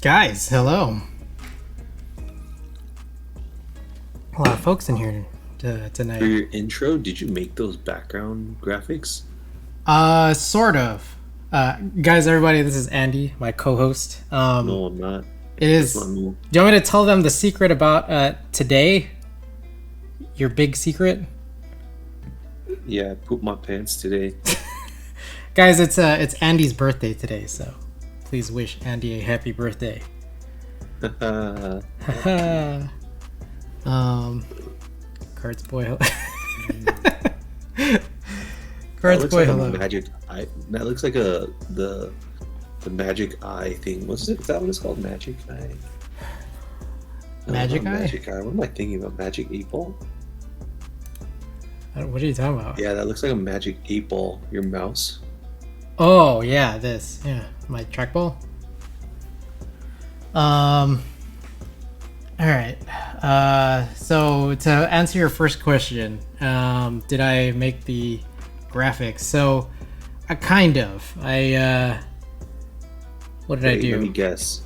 Guys, hello. A lot of folks in here tonight. For your intro, did you make those background graphics? Sort of. Guys, everybody, this is Andy, my co-host. No, I'm not. It is. That's not me. Do you want me to tell them the secret about today? Your big secret? Yeah, I pooped my pants today. Guys, it's Andy's birthday today, so please wish Andy a happy birthday. Cards boy. Cards boy, hello. Magic eye. That looks like the magic eye thing. What's it? Is that what it's called? Magic eye. No, Magic eye? Magic eye. What am I thinking about? Magic 8-ball? What are you talking about? Yeah, that looks like a magic 8-ball. Your mouse. Oh yeah, this. Yeah, my trackball. All right. So to answer your first question, did I make the graphics? So, I kind of. What did I do? Let me guess.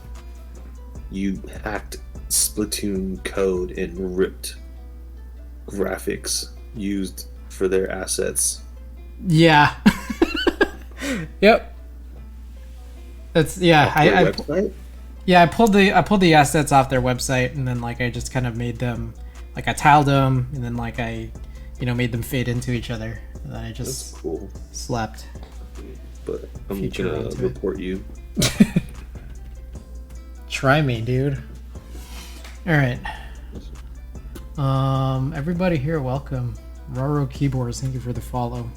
You hacked Splatoon code and ripped graphics used for their assets. Yeah. Yep. That's yeah. I pulled the assets off their website, and then I just kind of made them, I tiled them, and then I made them fade into each other, and then I just That's cool. slapped. But I'm gonna report you. Try me, dude. All right. Everybody here, welcome. Raro Keyboards, thank you for the follow.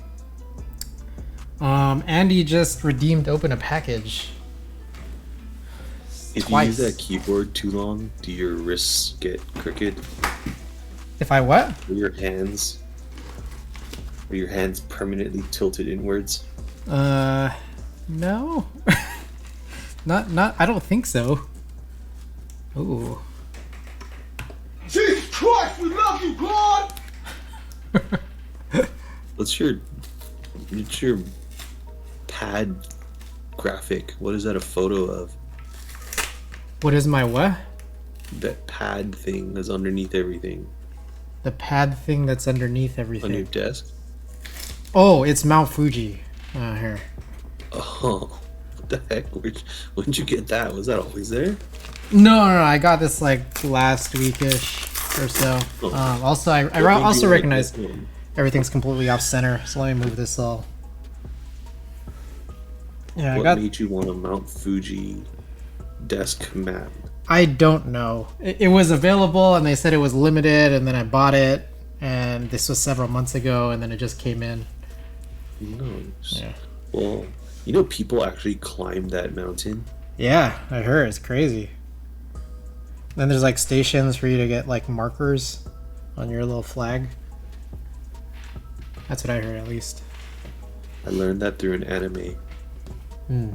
Andy just opened a package. If Twice. you use that keyboard too long, do your wrists get crooked? If I what? Or your hands permanently tilted inwards? No. not. I don't think so. Ooh. Jesus Christ, we love you, God! What's your pad graphic? What is that a photo of? What is my what? That pad thing that's underneath everything. The pad thing that's underneath everything. On your desk? Oh, it's Mount Fuji. Here. Oh, what the heck? When'd you get that? Was that always there? No, I got this last weekish or so. Oh. Also, I What made also you like recognize this one? everything's completely off center. So let me move this all. Yeah, What made you want a Mount Fuji desk mat? I don't know. It was available, and they said it was limited, and then I bought it, and this was several months ago, and then it just came in. Nice. Yeah. Well, people actually climb that mountain. Yeah, I heard it's crazy. Then there's stations for you to get markers on your little flag. That's what I heard, at least. I learned that through an anime. Hmm.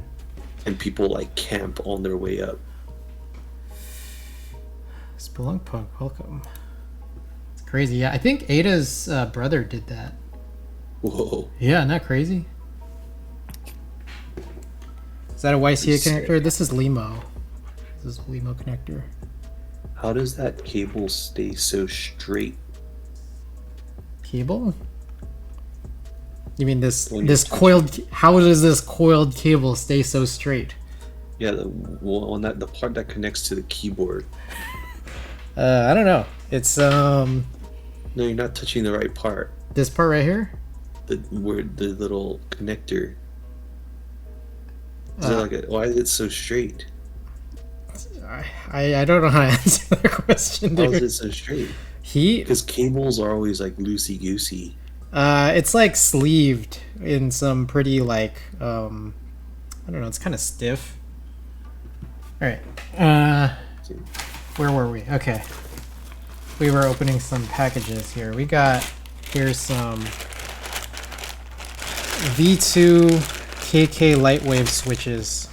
And people camp on their way up. Spelunk welcome. It's crazy. Yeah, I think Ada's brother did that. Whoa. Yeah, isn't that crazy? Is that a YCA connector? This is Limo. This is Limo connector. How does that cable stay so straight? Cable? You mean this When this you coiled? How does this coiled cable stay so straight? Yeah, the part that connects to the keyboard. I don't know. It's No, you're not touching the right part. this part right here. Where the little connector. Why is it so straight? I don't know how to answer that question, How is dude. it so straight? He Because cables are always loosey goosey. it's sleeved in some pretty I don't know. It's kind of stiff. All right. Where were we? Okay. We were opening some packages here. We got here's some V2 KK Lightwave switches.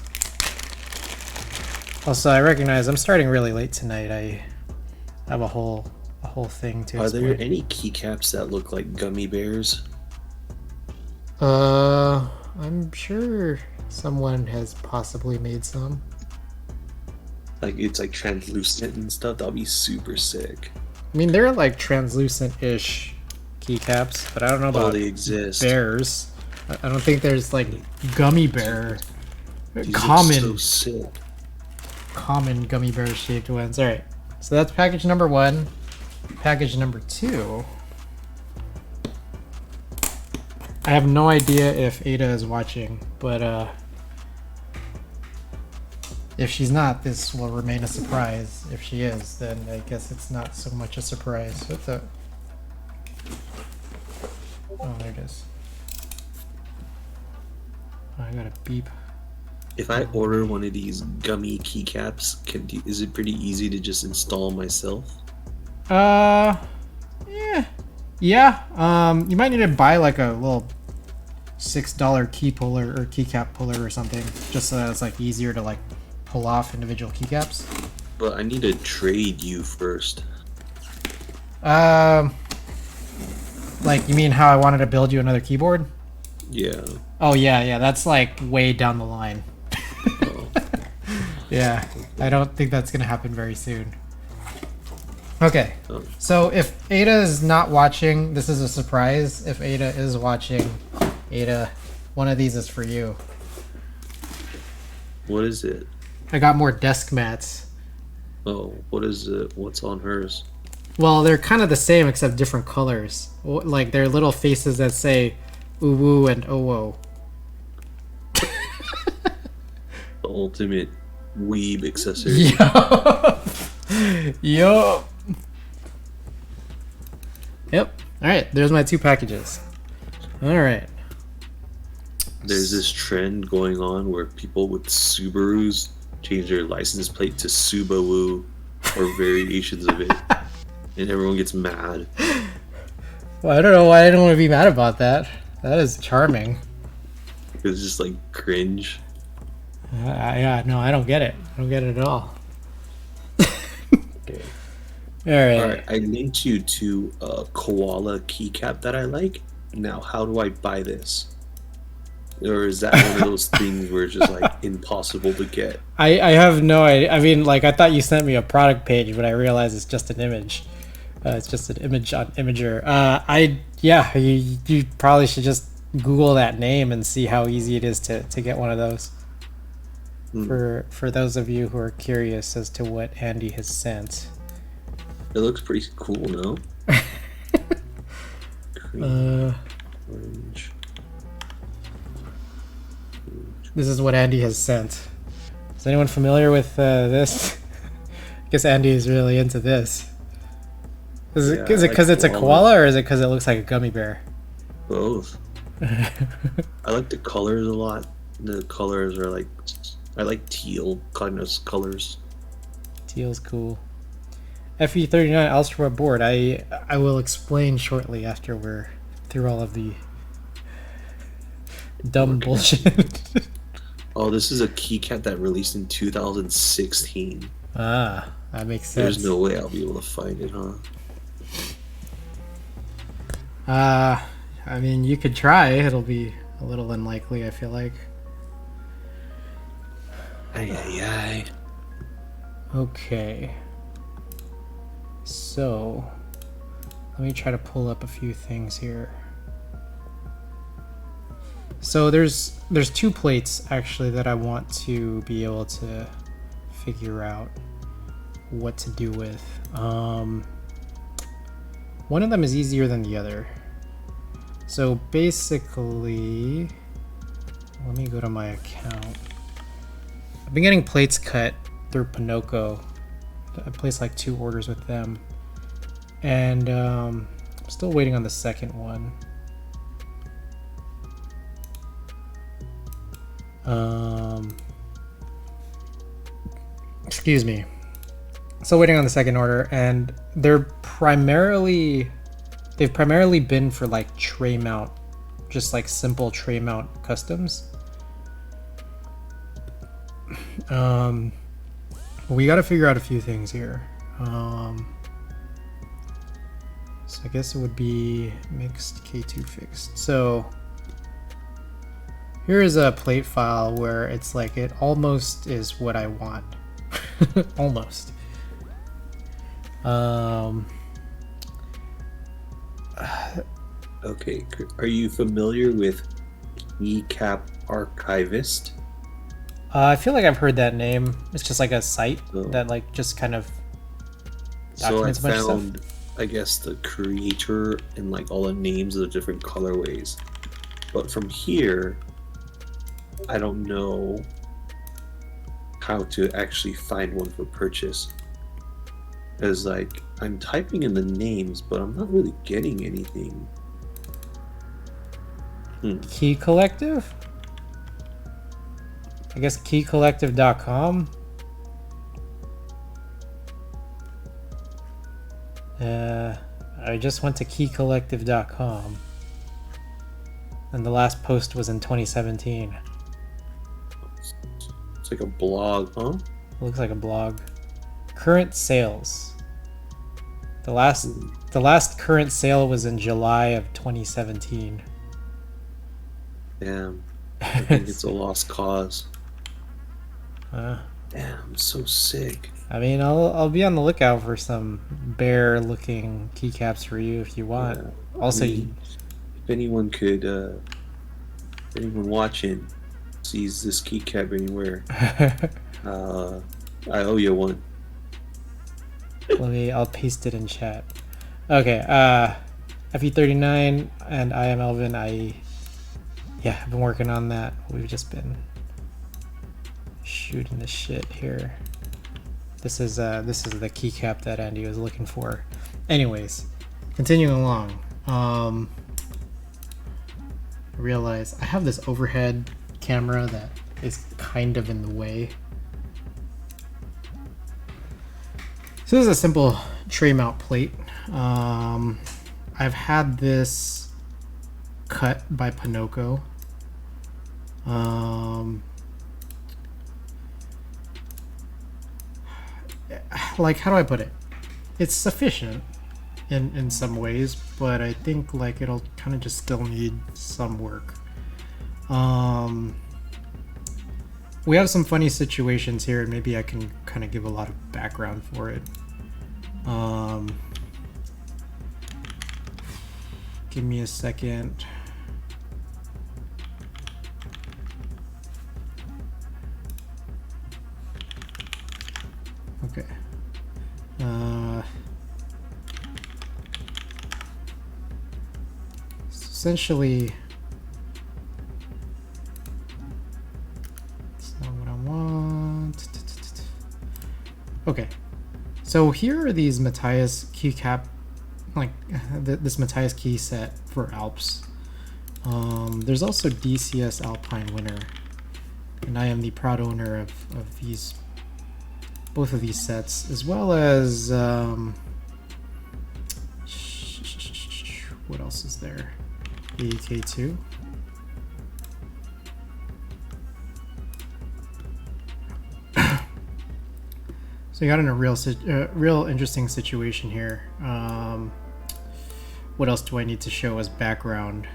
Also, I recognize I'm starting really late tonight. I have a whole thing to Are explain. there any keycaps that look like gummy bears? I'm sure someone has possibly made some. Like it's like translucent and stuff. That'll be super sick. I mean, they're like translucent-ish keycaps, but I don't know about they exist. bears. I don't think there's like gummy bear. These Common. look so sick. Common gummy bear shaped ones. All right, so that's package number 1. Package number 2. I have no idea if Ada is watching, but if she's not, this will remain a surprise. If she is, then I guess it's not so much a surprise. What's up? Oh, there it is. Oh, I got a beep. If I order one of these gummy keycaps, is it pretty easy to just install myself? Yeah. You might need to buy like a little $6 key puller or keycap puller or something, just so that it's like easier to like pull off individual keycaps. But I need to trade you first. Like you mean how I wanted to build you another keyboard? Yeah. Oh yeah, that's like way down the line. Oh. Yeah, I don't think that's gonna happen very soon. Okay, so if Ada is not watching, this is a surprise. If Ada is watching, Ada, one of these is for you. What is it? I got more desk mats. Oh, what is it? What's on hers? Well, they're kind of the same except different colors. Like they're little faces that say "ooh woo" and "oh whoa." The ultimate weeb accessory. Yup. Yup. Yep. All right. There's my 2 packages. All right. There's this trend going on where people with Subarus change their license plate to Subaru or variations of it, and everyone gets mad. Well, I don't know why I don't want to be mad about that. That is charming. It's just like cringe. Yeah, no, I don't get it. I don't get it at all. Okay. All right. Alright, I linked you to a Koala Keycap that I like. Now, how do I buy this? Or is that one of those things where it's just like impossible to get? I have no idea. I mean, like I thought you sent me a product page, but I realized it's just an image. It's just an image on Imager. You probably should just Google that name and see how easy it is to get one of those. For those of you who are curious as to what Andy has sent. It looks pretty cool, no? Green, orange. This is what Andy has sent. Is anyone familiar with this? I guess Andy is really into this. Is it because it's a koala, or is it because it looks like a gummy bear? Both. I like the colors a lot. The colors are like, I like teal kind of colors. Teal's cool. FE39 Alstra board. I will explain shortly after we're through all of the dumb bullshit. Oh, this is a keycap that released in 2016. Ah, that makes sense. There's no way I'll be able to find it, huh? I mean, you could try. It'll be a little unlikely, I feel like. Ay. Okay. So, let me try to pull up a few things here. So there's 2 plates actually that I want to be able to figure out what to do with. One of them is easier than the other. So basically, let me go to my account. I've been getting plates cut through Pinocchio. I placed like 2 orders with them, and I'm still waiting on the second one. Excuse me. Still waiting on the second order, and they've primarily been for like tray mount, just like simple tray mount customs. We got to figure out a few things here. So I guess it would be mixed K2 fixed. So here is a plate file where it's like it almost is what I want. Almost. Okay, are you familiar with Keycap Archivist? I feel like I've heard that name. It's just like a site that like just kind of documents a bunch of stuff. I guess, the creator and like all the names of the different colorways. But from here, I don't know how to actually find one for purchase. Because like I'm typing in the names, but I'm not really getting anything. Key Collective? I guess keycollective.com. I just went to keycollective.com. And the last post was in 2017. It's like a blog, huh? It looks like a blog. Current sales. The last current sale was in July of 2017. Damn. I think it's a lost cause. Damn, I'm so sick. I mean, I'll be on the lookout for some bear-looking keycaps for you if you want. Yeah. Also, if anyone could, anyone watching sees this keycap anywhere, I owe you one. I'll paste it in chat. Okay, FE39 and I am Elvin. I've been working on that. We've just been shooting the shit here. This is the keycap that Andy was looking for. Anyways, continuing along. I realize I have this overhead camera that is kind of in the way. So this is a simple tray mount plate. I've had this cut by Pinocchio. Like, how do I put it? It's sufficient in some ways, but I think like it'll kind of just still need some work. We have some funny situations here, and maybe I can kind of give a lot of background for it. Give me a second. Okay. Essentially, it's not what I want. Okay, so here are these Matthias keycap, like this Matthias key set for Alps. There's also DCS Alpine Winter, and I am the proud owner of these, both of these sets, as well as what else is there? AEK2. So I got in a real interesting situation here. What else do I need to show as background?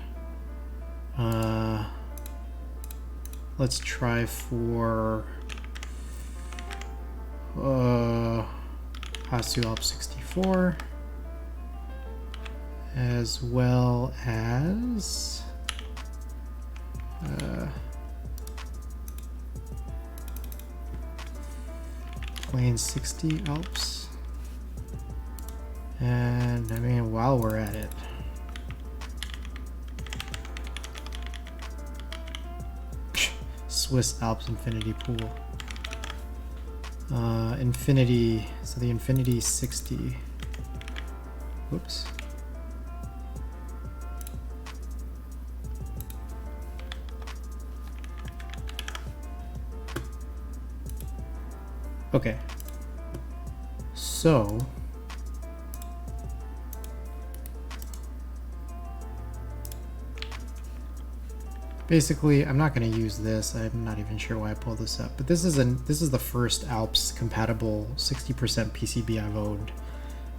Let's try for Hasu Alps 64, as well as Plane 60 Alps. And I mean, while we're at it, Swiss Alps Infinity Pool. Infinity, so the Infinity 60. Whoops. Okay. So basically, I'm not going to use this. I'm not even sure why I pulled this up, but this is the first Alps compatible 60% PCB I've owned.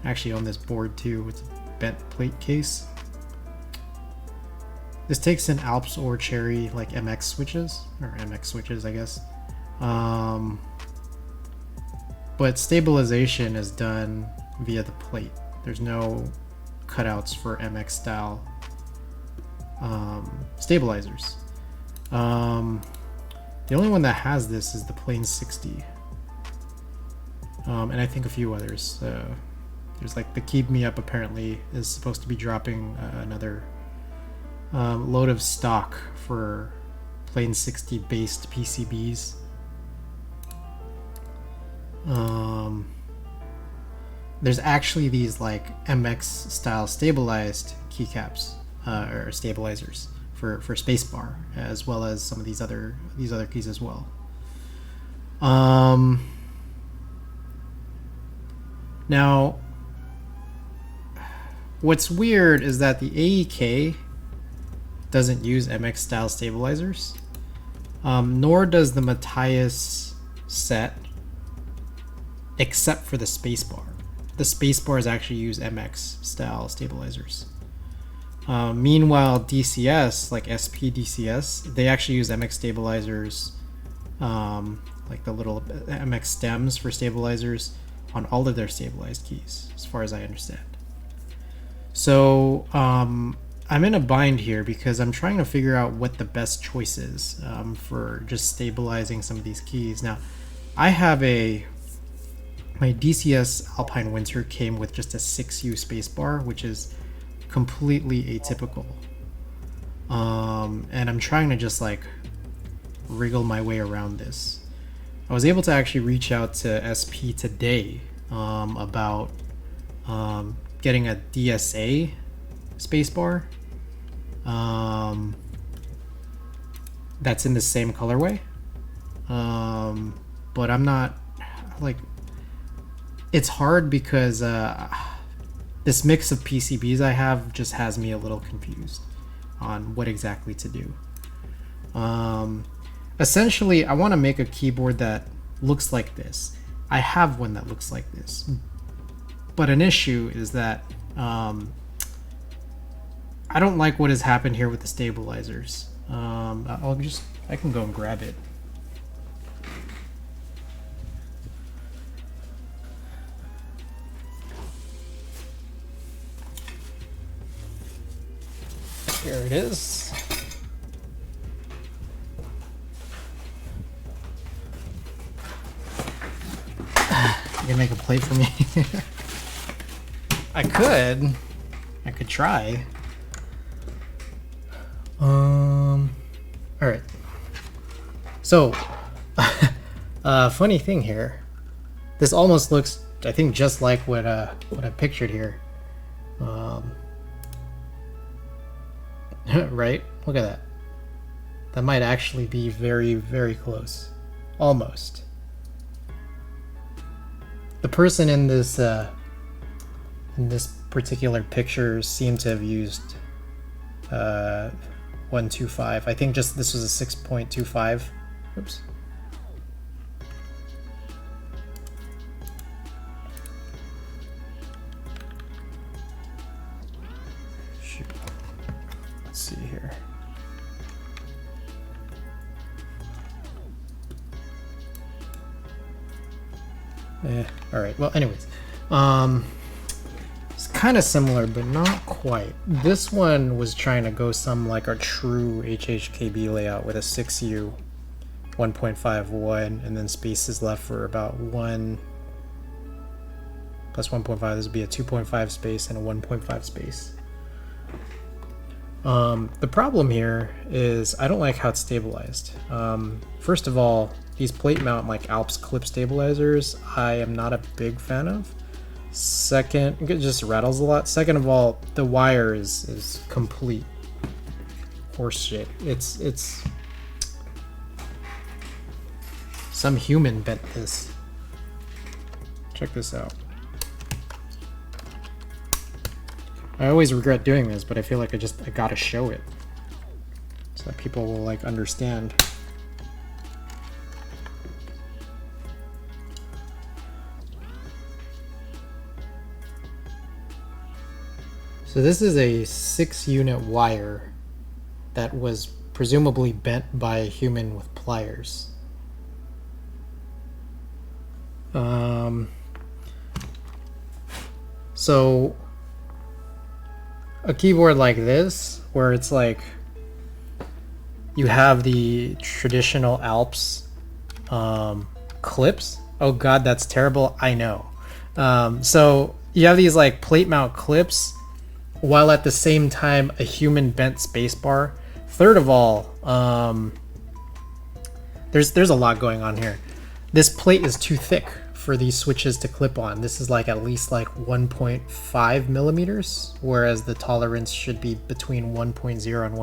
I actually own this board too. It's a bent plate case. This takes in Alps or Cherry like MX switches, or MX switches, I guess. but stabilization is done via the plate. There's no cutouts for MX style stabilizers. The only one that has this is the Plane 60, and I think a few others. There's like the Keep Me Up apparently is supposed to be dropping another load of stock for Plane 60 based PCBs. There's actually these like MX style stabilized keycaps or stabilizers for spacebar, as well as some of these other keys as well. Now, what's weird is that the AEK doesn't use MX style stabilizers, nor does the Matthias set, except for the spacebar. The spacebars actually use MX style stabilizers. Meanwhile, DCS, like SP DCS, they actually use MX stabilizers, like the little MX stems for stabilizers on all of their stabilized keys, as far as I understand. So I'm in a bind here because I'm trying to figure out what the best choice is for just stabilizing some of these keys. Now, I have my DCS Alpine Winter came with just a 6U spacebar, which is completely atypical. And I'm trying to just like wriggle my way around this. I was able to actually reach out to SP today about getting a DSA spacebar that's in the same colorway. But I'm not like, it's hard because this mix of PCBs I have just has me a little confused on what exactly to do. Essentially, I want to make a keyboard that looks like this. I have one that looks like this, but an issue is that I don't like what has happened here with the stabilizers. I can go and grab it. Here it is. You can make a plate for me. I could try. All right. So, funny thing here. This almost looks, I think, just like what I pictured here. Right? Look at that. That might actually be very, very close. Almost. The person in this particular picture seemed to have used 125. I think just this was a 6.25. Oops. Shoot. Let's see here. All right. Well, anyways, it's kind of similar, but not quite. This one was trying to go some like a true HHKB layout with a 6U, 1.51, and then spaces left for about 1 plus 1.5. This would be a 2.5 space and a 1.5 space. The problem here is I don't like how it's stabilized. First of all, these plate mount like Alps clip stabilizers, I am not a big fan of. Second, it just rattles a lot. Second of all, the wire is complete horse shit. It's some human bent this. Check this out. I always regret doing this, but I feel like I gotta show it so that people will like understand. So this is a 6-unit wire that was presumably bent by a human with pliers. So a keyboard like this, where it's like you have the traditional Alps clips. Oh god, that's terrible. I know. So you have these like plate mount clips, while at the same time a human bent spacebar. Third of all, there's a lot going on here. This plate is too thick for these switches to clip on. This is like at least like 1.5 millimeters, whereas the tolerance should be between 1.0 and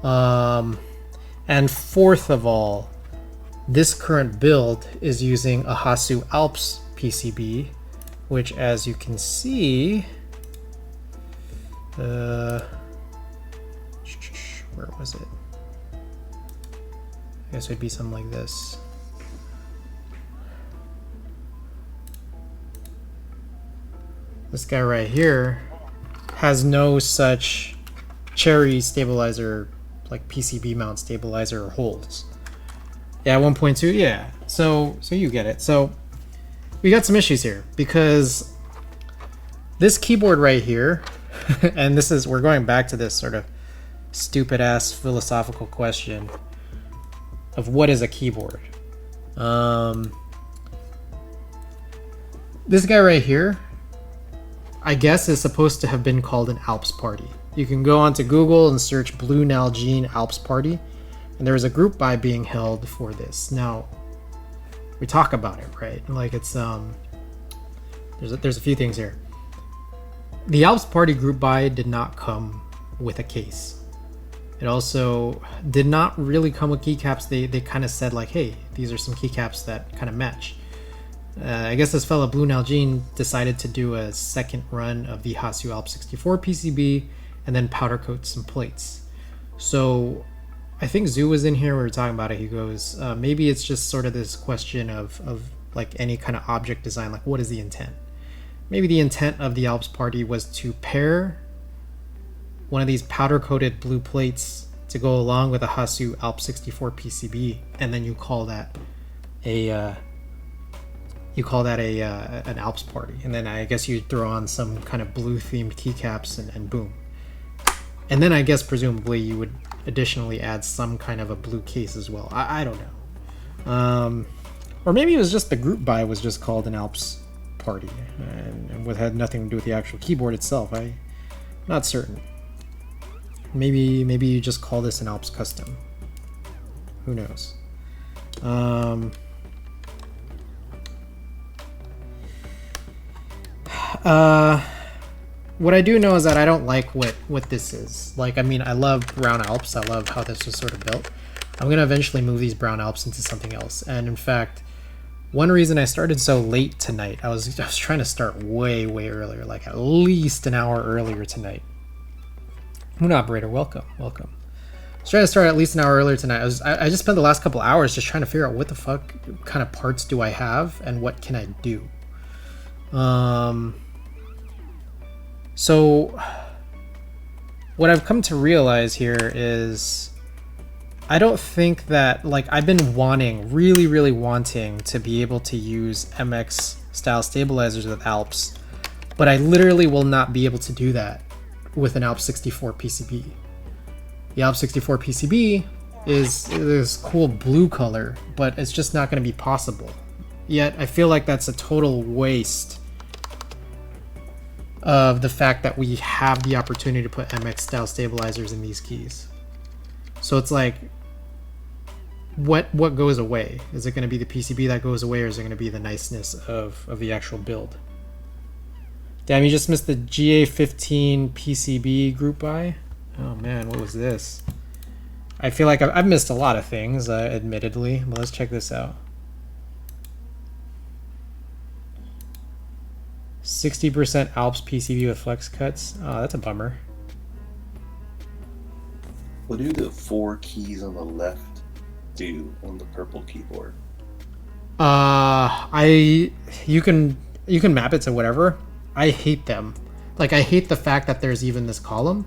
1.2. And fourth of all, this current build is using a Hasu Alps PCB, which, as you can see, where was it? I guess it would be something like this. This guy right here has no such cherry stabilizer, like PCB mount stabilizer holes. Yeah, 1.2, yeah. So you get it. So we got some issues here because this keyboard right here, and this is, we're going back to this sort of stupid ass philosophical question of what is a keyboard. This guy right here, I guess, is supposed to have been called an Alps party. You can go onto Google and search Blue Nalgene Alps party, and there is a group buy being held for this. Now, we talk about it, right? Like it's there's a few things here. The Alps party group buy did not come with a case. It also did not really come with keycaps. They kind of said like, hey, these are some keycaps that kind of match. I guess this fella Blue Nalgene decided to do a second run of the Hasu Alp 64 PCB and then powder coat some plates. So I think Zoo was in here, we were talking about it. He goes, maybe it's just sort of this question of like any kind of object design, like what is the intent? Maybe the intent of the Alps party was to pair one of these powder coated blue plates to go along with a Hasu Alp 64 PCB, and then you call that an Alps party, and then I guess you throw on some kind of blue themed keycaps and boom. And then I guess presumably you would additionally add some kind of a blue case as well. I don't know. Or maybe it was just the group buy was just called an Alps party and had nothing to do with the actual keyboard itself. I'm not certain. Maybe you just call this an Alps custom. Who knows? What I do know is that I don't like what this is. Like, I mean, I love brown Alps. I love how this was sort of built. I'm gonna eventually move these brown Alps into something else. And in fact, one reason I started so late tonight, I was trying to start way earlier, like at least an hour earlier tonight. Moon operator, welcome. I was trying to start at least an hour earlier tonight. I just spent the last couple hours just trying to figure out what the fuck kind of parts do I have and what can I do. So what I've come to realize here is I don't think that, like, I've been really wanting to be able to use MX style stabilizers with Alps, but I literally will not be able to do that with an Alps 64 PCB. The Alps 64 PCB is this cool blue color, but it's just not going to be possible. Yet I feel like that's a total waste of the fact that we have the opportunity to put MX style stabilizers in these keys. So it's like, what goes away? Is it going to be the PCB that goes away, or is it going to be the niceness of the actual build? Damn, you just missed the GA15 PCB group buy? Oh man, what was this? I feel like I've missed a lot of things, admittedly, but let's check this out. 60% Alps PCB with flex cuts. Oh, that's a bummer. What do the 4 keys on the left do on the purple keyboard? You can map it to whatever. I hate them. Like, I hate the fact that there's even this column.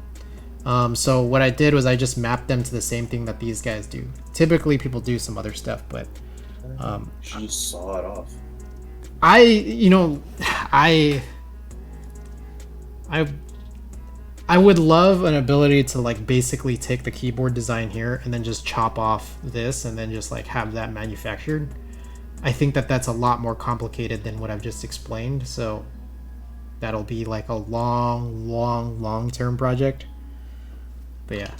So what I did was I just mapped them to the same thing that these guys do. Typically people do some other stuff, but You should just saw it off. I would love an ability to like basically take the keyboard design here and then just chop off this and then just like have that manufactured. I think that that's a lot more complicated than what I've just explained, so that'll be like a long-term project. But yeah.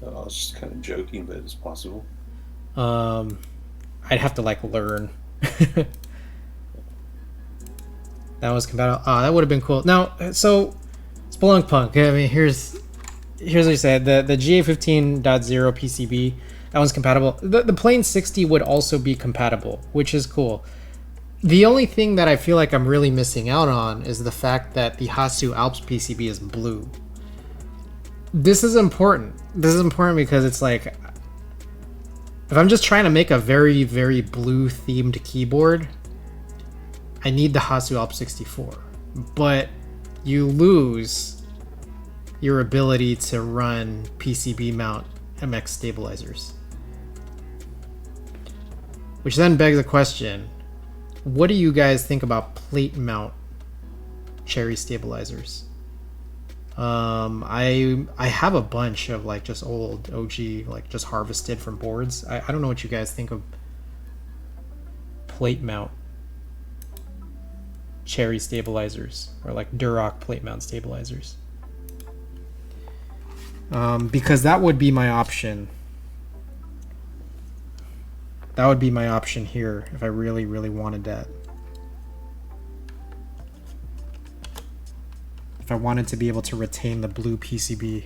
I was just kind of joking, but it's possible. I'd have to like learn. That was compatible. Oh, that would have been cool. Now, so Spelunk. I mean, here's what you said. The GA15.0 PCB, that one's compatible. The plain 60 would also be compatible, which is cool. The only thing that I feel like I'm really missing out on is the fact that the Hasu Alps PCB is blue. This is important. This is important because it's like, if I'm just trying to make a very, very blue themed keyboard, I need the Hasu Alps 64. But you lose your ability to run PCB mount MX stabilizers. Which then begs the question, what do you guys think about plate mount Cherry stabilizers? I have a bunch of like just old OG, like just harvested from boards. I don't know what you guys think of plate mount Cherry stabilizers or like Duroc plate mount stabilizers. Because that would be my option. That would be my option here if I really, really wanted that. If I wanted to be able to retain the blue PCB.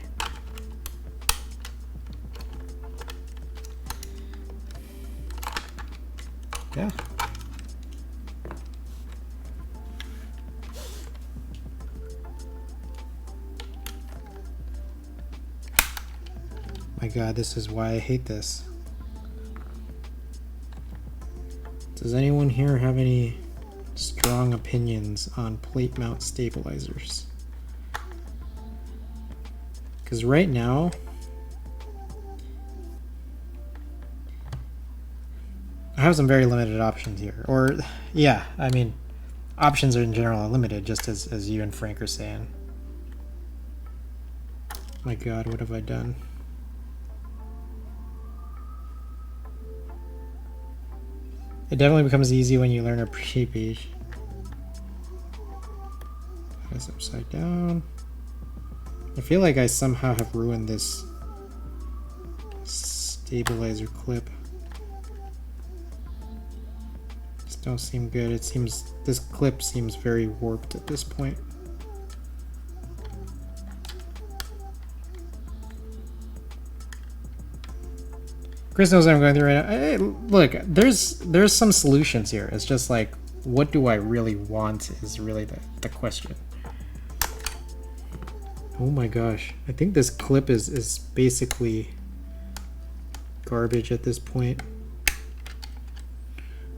Yeah. My God, this is why I hate this. Does anyone here have any strong opinions on plate mount stabilizers? Because right now, I have some very limited options here. Or, yeah, I mean, options are in general are limited, just as you and Frank are saying. My God, what have I done? It definitely becomes easy when you learn a pre-page. It's upside down. I feel like I somehow have ruined this stabilizer clip. This don't seem good. It seems, this clip seems very warped at this point. Chris knows what I'm going through right now. Hey, look, there's some solutions here. It's just like, what do I really want is really the question. Oh my gosh. I think this clip is basically garbage at this point.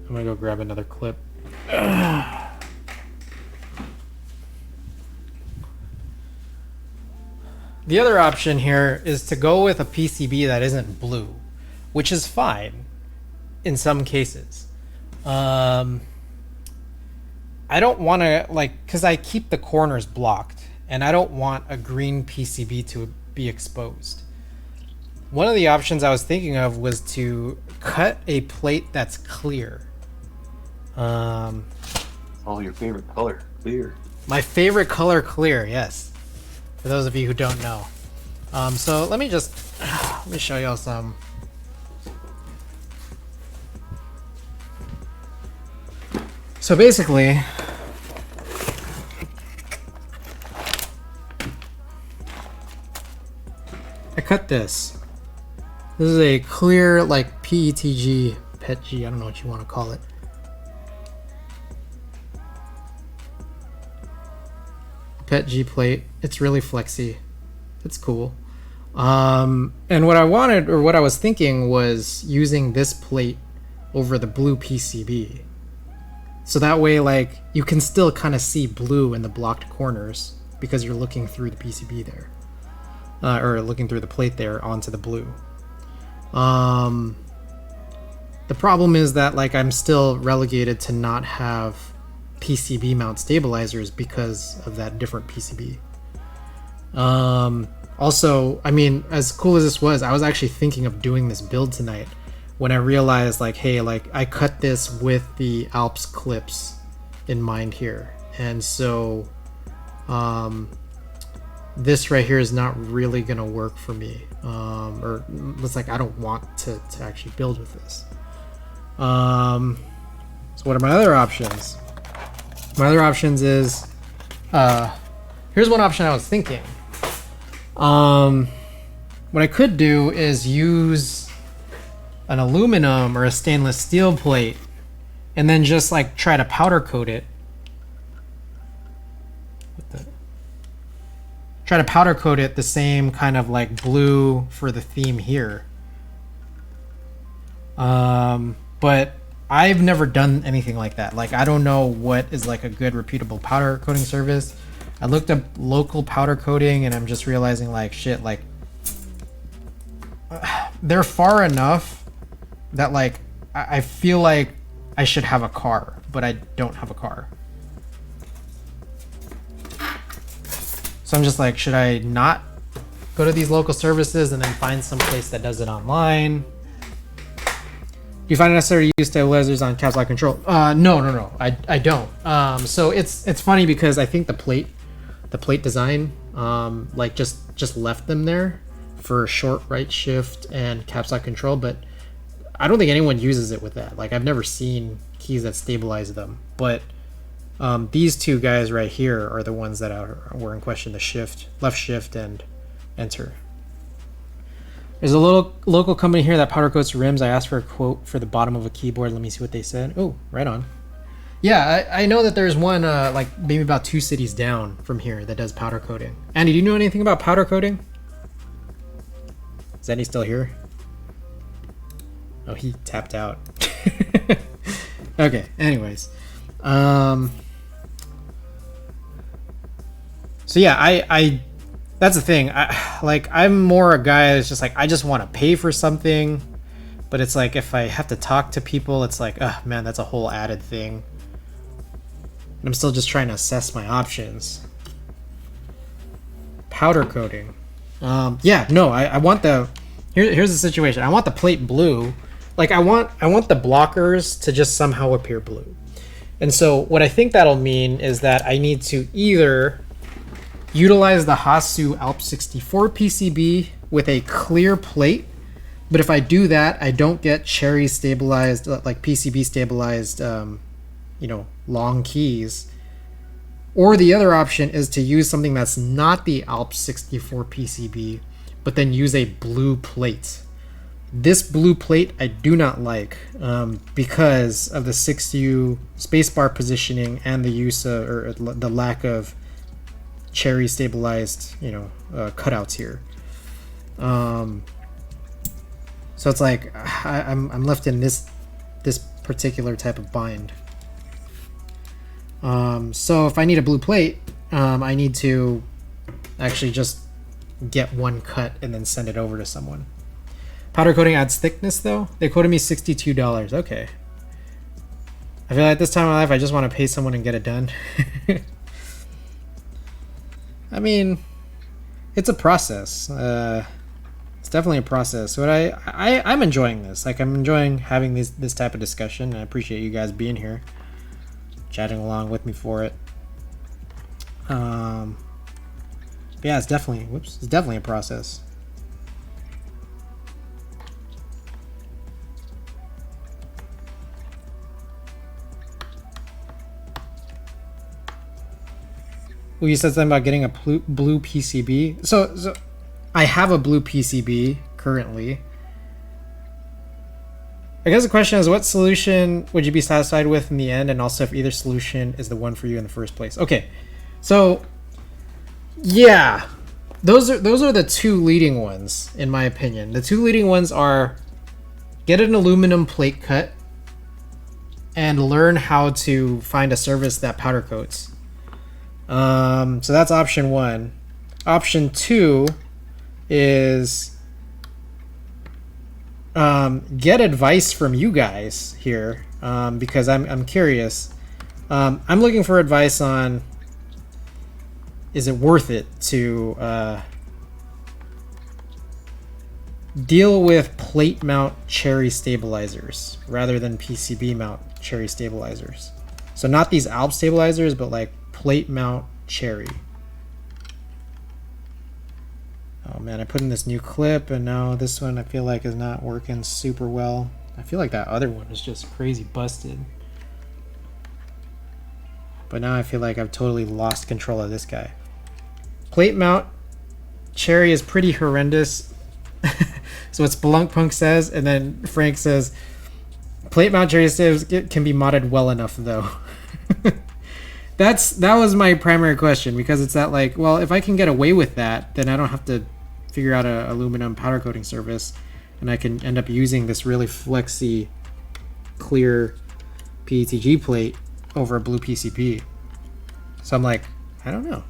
I'm gonna go grab another clip. The other option here is to go with a PCB that isn't blue, which is fine in some cases. I don't want to, like, because I keep the corners blocked and I don't want a green PCB to be exposed. One of the options I was thinking of was to cut a plate that's clear. Oh, your favorite color, clear. My favorite color, clear, yes. For those of you who don't know. So let me show y'all some. So basically, I cut this. This is a clear, like, PETG, I don't know what you want to call it. PETG plate. It's really flexy. It's cool. And what I wanted, or what I was thinking, was using this plate over the blue PCB. So that way, like, you can still kind of see blue in the blocked corners because you're looking through the PCB there. Or looking through the plate there onto the blue. The problem is that like I'm still relegated to not have PCB mount stabilizers because of that different PCB. Also, I mean, as cool as this was, I was actually thinking of doing this build tonight when I realized like, hey, like I cut this with the Alps clips in mind here. And so this right here is not really gonna work for me. Or it's like I don't want to actually build with this. So what are my other options? My other options is here's one option I was thinking. What I could do is use an aluminum or a stainless steel plate and then just like try to powder coat it. Try to powder coat it the same kind of like blue for the theme here. But I've never done anything like that. Like I don't know what is like a good reputable powder coating service. I looked up local powder coating and I'm just realizing like shit, like they're far enough that like I feel like I should have a car, but I don't have a car. So I'm just like, should I not go to these local services and then find some place that does it online? Do you find it necessary to use stabilizers on caps lock control? No, I don't. So it's funny because I think the plate design, like just left them there for short right shift and caps lock control, but I don't think anyone uses it with that. Like I've never seen keys that stabilize them, but these two guys right here are the ones that were in question: the shift, left shift, and enter. There's a little local company here that powder coats rims. I asked for a quote for the bottom of a keyboard. Let me see what they said. Oh, right on. Yeah, I know that there's one like maybe about 2 cities down from here that does powder coating. Andy, do you know anything about powder coating? Is Andy still here? Oh, he tapped out. Okay, anyways. So yeah, I that's the thing. I'm more a guy that's just like, I just want to pay for something, but it's like if I have to talk to people, it's like, oh man, that's a whole added thing. And I'm still just trying to assess my options. Powder coating. Yeah, no, I want the here's the situation. I want the plate blue. Like I want the blockers to just somehow appear blue. And so what I think that'll mean is that I need to either utilize the Hasu Alp 64 PCB with a clear plate, but if I do that, I don't get cherry stabilized, like PCB stabilized, long keys. Or the other option is to use something that's not the Alp 64 PCB, but then use a blue plate. This blue plate I do not like because of the 6U spacebar positioning and the use of, or the lack of cherry stabilized, cutouts here. So it's like I'm left in this particular type of bind. So if I need a blue plate, I need to actually just get one cut and then send it over to someone. Powder coating adds thickness though. They quoted me $62. Okay. I feel like at this time of my life, I just want to pay someone and get it done. I mean, it's a process. It's definitely a process. But I'm enjoying this. Like I'm enjoying having this type of discussion. And I appreciate you guys being here, chatting along with me for it. But yeah, it's definitely a process. Well, you said something about getting a blue PCB. So I have a blue PCB currently. I guess the question is, what solution would you be satisfied with in the end, and also if either solution is the one for you in the first place. Okay, so yeah, those are the two leading ones in my opinion. The two leading ones are get an aluminum plate cut and learn how to find a service that powder coats. So that's option one. Option two is get advice from you guys here, because I'm curious. I'm looking for advice on, is it worth it to deal with plate mount cherry stabilizers rather than PCB mount cherry stabilizers? So not these alp stabilizers, but like plate mount cherry. Oh man, I put in this new clip and now this one I feel like is not working super well. I feel like that other one was just crazy busted. But now I feel like I've totally lost control of this guy. Plate mount cherry is pretty horrendous. So what Spelunkpunk says, and then Frank says, plate mount cherry stabs can be modded well enough though. That was my primary question, because it's that like, well, if I can get away with that, then I don't have to figure out a aluminum powder coating surface, and I can end up using this really flexy, clear PETG plate over a blue PCP. So I'm like, I don't know.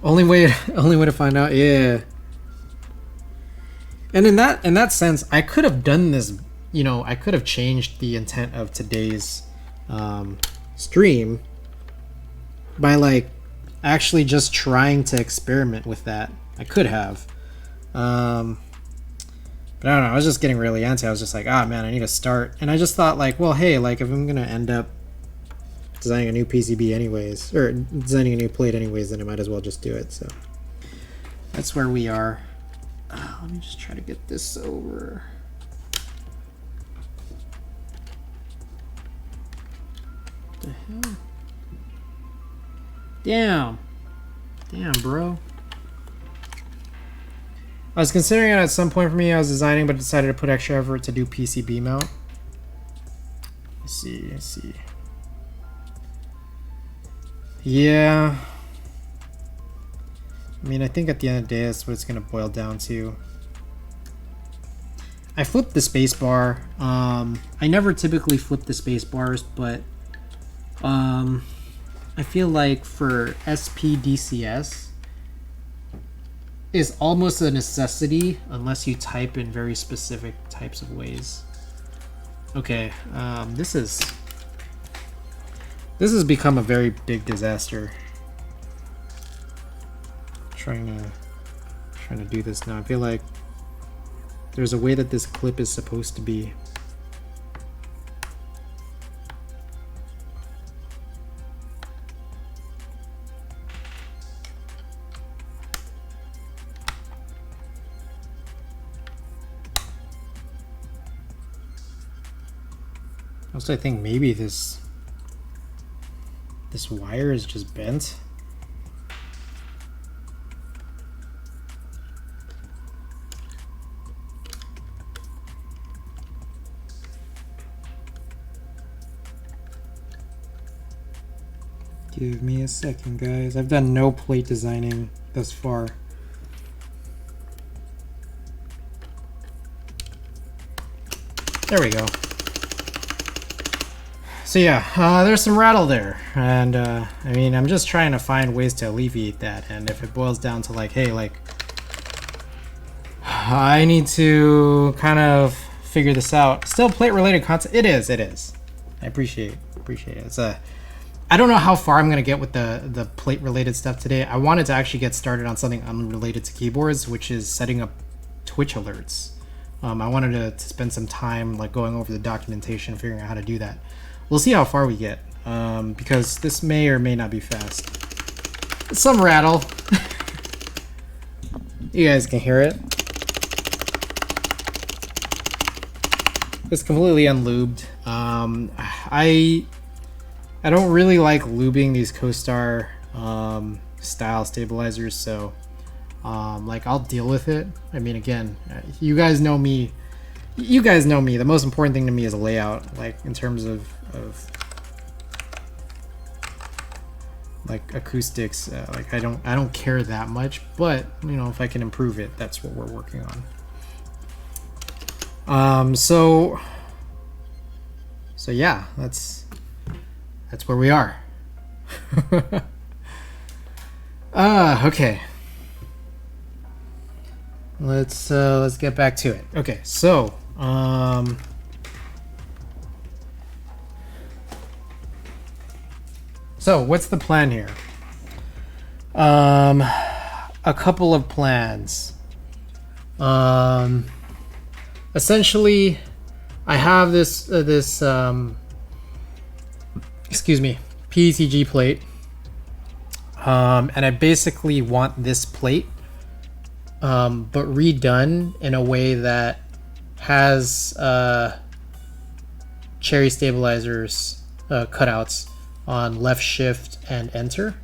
Only way to find out, yeah. And in that sense, I could have done this. You know, I could have changed the intent of today's stream by like actually just trying to experiment with that. I could have. But I don't know, I was just getting really antsy. I was just like, ah man, I need to start. And I just thought like, well, hey, like if I'm gonna end up designing a new PCB anyways, or designing a new plate anyways, then I might as well just do it. So that's where we are. Let me just try to get this over. What the hell? Damn, bro. I was considering it at some point for me. I was designing, but decided to put extra effort to do PCB mount. Let's see. Yeah. I mean, I think at the end of the day, that's what it's going to boil down to. I flipped the space bar. I never typically flip the space bars, but I feel like for SPDCS is almost a necessity unless you type in very specific types of ways. Okay, this has become a very big disaster. Trying to do this now. I feel like there's a way that this clip is supposed to be. Also, I think maybe this wire is just bent. Give me a second, guys. I've done no plate designing thus far. There we go. So yeah, there's some rattle there, and I mean, I'm just trying to find ways to alleviate that. And if it boils down to like, hey, like, I need to kind of figure this out. Still plate-related content. It is. I appreciate it. It's I don't know how far I'm gonna get with the plate-related stuff today. I wanted to actually get started on something unrelated to keyboards, which is setting up Twitch alerts. I wanted to spend some time like going over the documentation, figuring out how to do that. We'll see how far we get, because this may or may not be fast. Some rattle. You guys can hear it. It's completely unlubed. I don't really like lubing these CoStar style stabilizers, so like I'll deal with it. I mean, again, you guys know me. The most important thing to me is layout, like in terms of like acoustics. Like I don't care that much, but you know, if I can improve it, that's what we're working on. So yeah, that's where we are. Okay. Let's get back to it. Okay, so So what's the plan here? A couple of plans. Essentially, I have this excuse me, PETG plate, and I basically want this plate, but redone in a way that has cherry stabilizers cutouts on left shift and enter.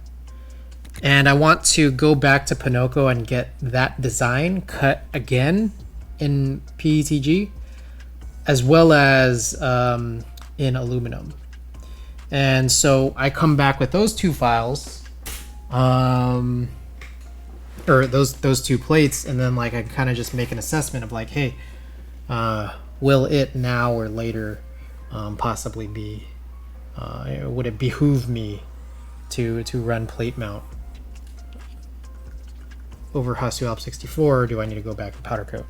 And I want to go back to Pinocchio and get that design cut again in PETG, as well as in aluminum. And so I come back with those two files, or those two plates, and then like I kind of just make an assessment of like, hey, will it now or later possibly be, would it behoove me to run plate mount over Hasu Alp 64, or do I need to go back to powder coat?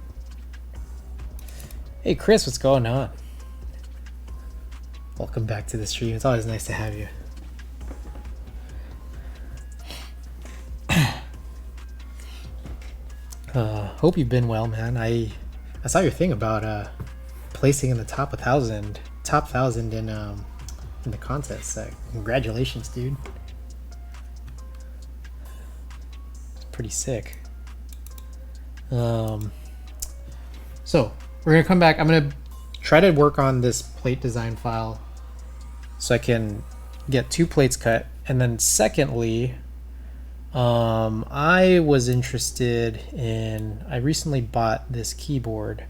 Hey Chris, what's going on? Welcome back to the stream. It's always nice to have you. Hope you've been well, man. I saw your thing about placing in the top 1,000 in the contest. Congratulations, dude. Pretty sick. So we're gonna come back. I'm gonna try to work on this plate design file so I can get 2 plates cut, and then secondly, I was interested in, I recently bought this keyboard.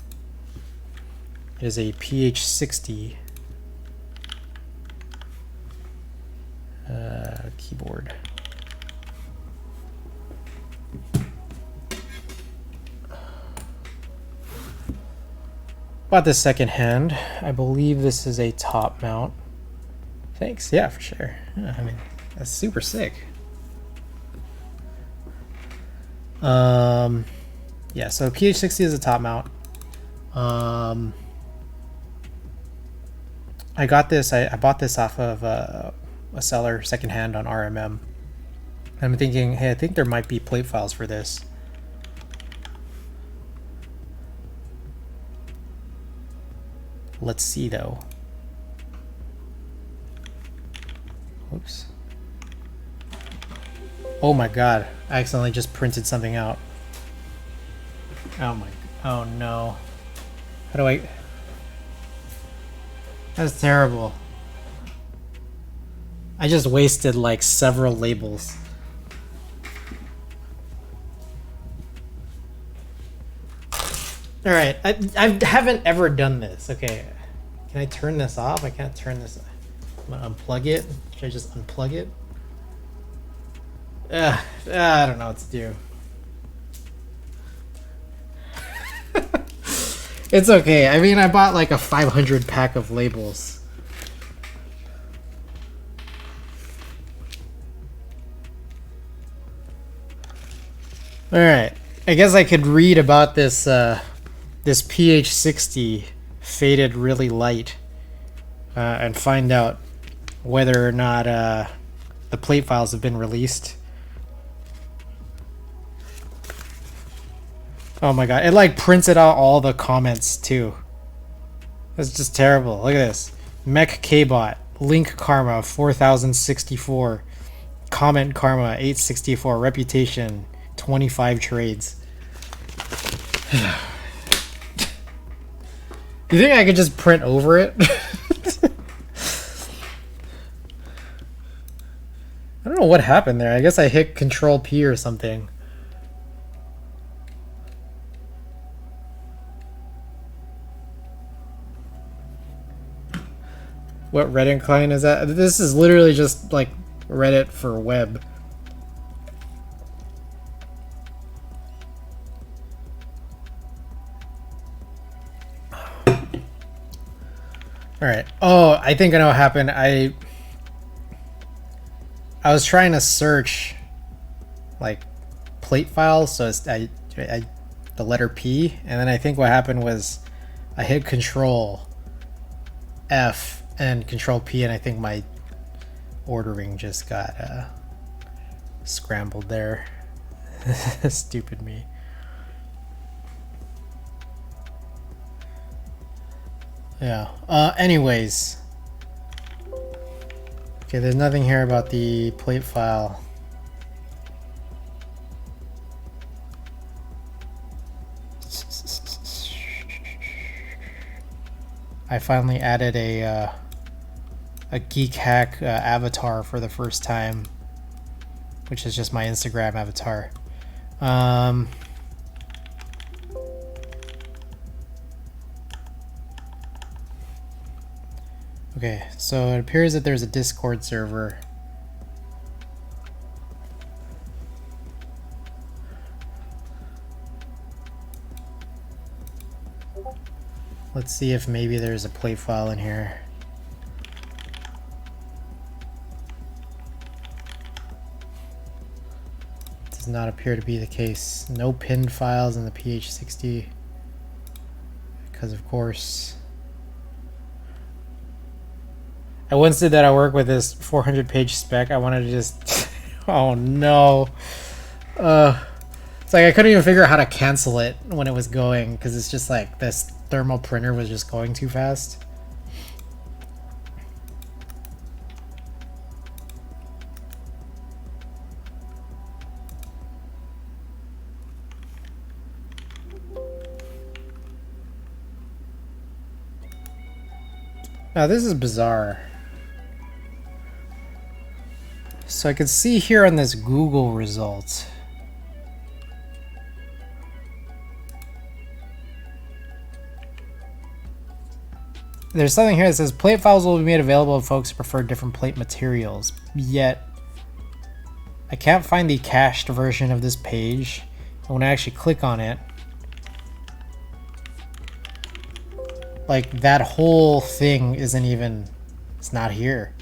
It is a PH60 keyboard. Bought this secondhand. I believe this is a top mount. Thanks. Yeah, for sure. Yeah, I mean, that's super sick. Yeah, so PH60 is a top mount. I got this. I bought this off of a seller secondhand on RMM. I'm thinking, hey, I think there might be plate files for this. Let's see though. Oops. Oh my god, I accidentally just printed something out. Oh no. How do I... That's terrible. I just wasted like several labels. Alright, I haven't ever done this. Okay, can I turn this off? I can't turn this. I'm gonna unplug it. Should I just unplug it? I don't know what to do. It's okay. I mean, I bought like a 500 pack of labels. Alright, I guess I could read about this this PH60 faded really light and find out whether or not the plate files have been released. Oh my god, it like printed out all the comments too. That's just terrible. Look at this. Mech Kbot, Link Karma 4064, Comment Karma 864, Reputation 25 trades. You think I could just print over it? I don't know what happened there. I guess I hit Control P or something. What Reddit client is that? This is literally just like Reddit for web. Alright. Oh, I think I know what happened. I was trying to search like plate files, so it's the letter P, and then I think what happened was I hit Control F and Control P, and I think my ordering just got scrambled there. Stupid me. Yeah. Anyways. Okay, there's nothing here about the plate file. I finally added a Geek Hack avatar for the first time, which is just my Instagram avatar. Okay, so it appears that there's a Discord server. Let's see if maybe there's a plate file in here. Does not appear to be the case. No pinned files in the PH60. Because of course. I once did that at work with this 400-page spec. I wanted to just... oh no. It's like I couldn't even figure out how to cancel it when it was going, because it's just like this thermal printer was just going too fast. Now this is bizarre. So I can see here on this Google result. There's something here that says plate files will be made available to folks who prefer different plate materials. Yet, I can't find the cached version of this page. And when I actually click on it, like that whole thing isn't even, it's not here.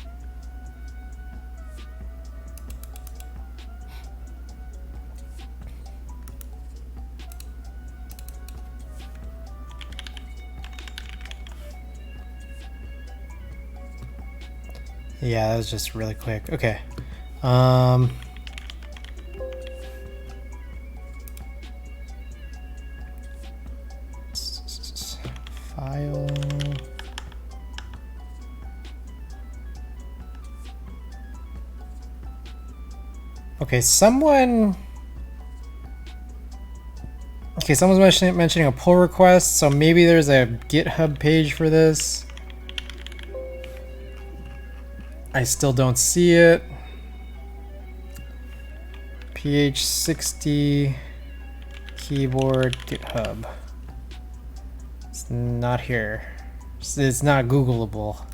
Yeah, that was just really quick. Okay. File. Okay, someone's mentioning a pull request, so maybe there's a GitHub page for this. I still don't see it. PH60 keyboard GitHub. It's not here. It's not Googleable.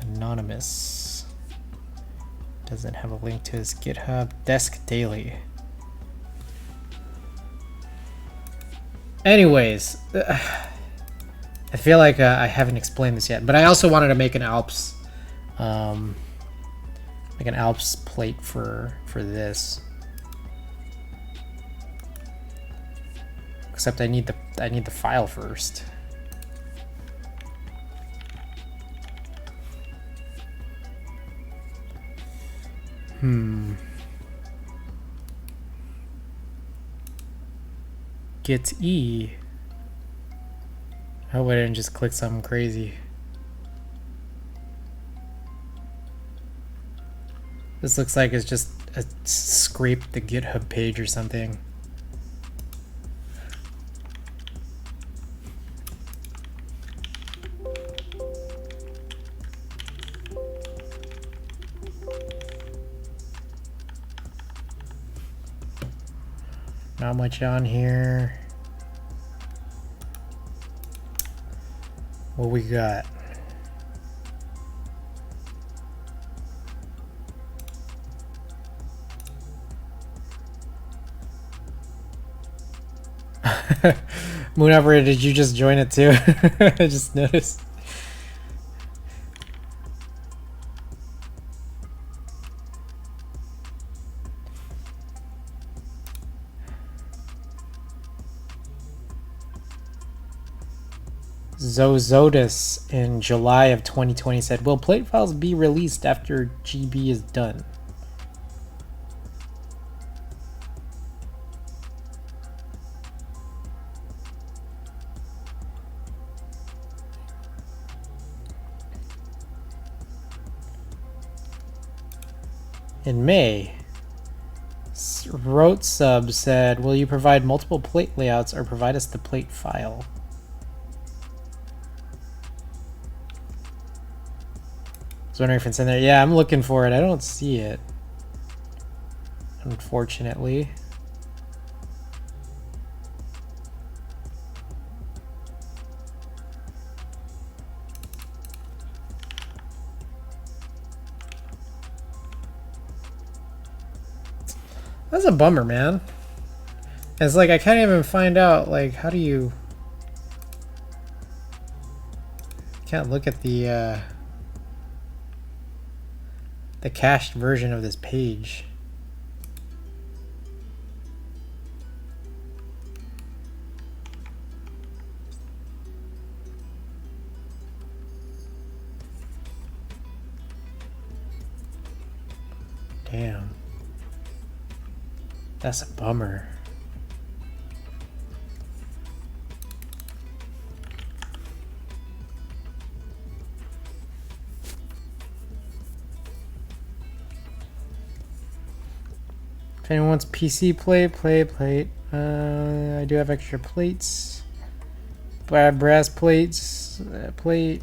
Anonymous. Doesn't have a link to his GitHub. Desk Daily. Anyways. I feel like I haven't explained this yet, but I also wanted to make an alps, plate for this. Except I need the file first. Git E. I hope I didn't just click something crazy. This looks like it's just scraped the GitHub page or something. Not much on here. What we got? Moon Operator, did you just join it too? I just noticed. Zozodus in July of 2020 said, will plate files be released after GB is done? In May, Wrote Sub said, will you provide multiple plate layouts or provide us the plate file? I was wondering if it's in there. Yeah, I'm looking for it. I don't see it, unfortunately. That's a bummer, man. It's like I can't even find out, like, how do you... Can't look at the cached version of this page. Damn. That's a bummer. If anyone wants PC plate. I do have extra plates. Brass plates. Plate.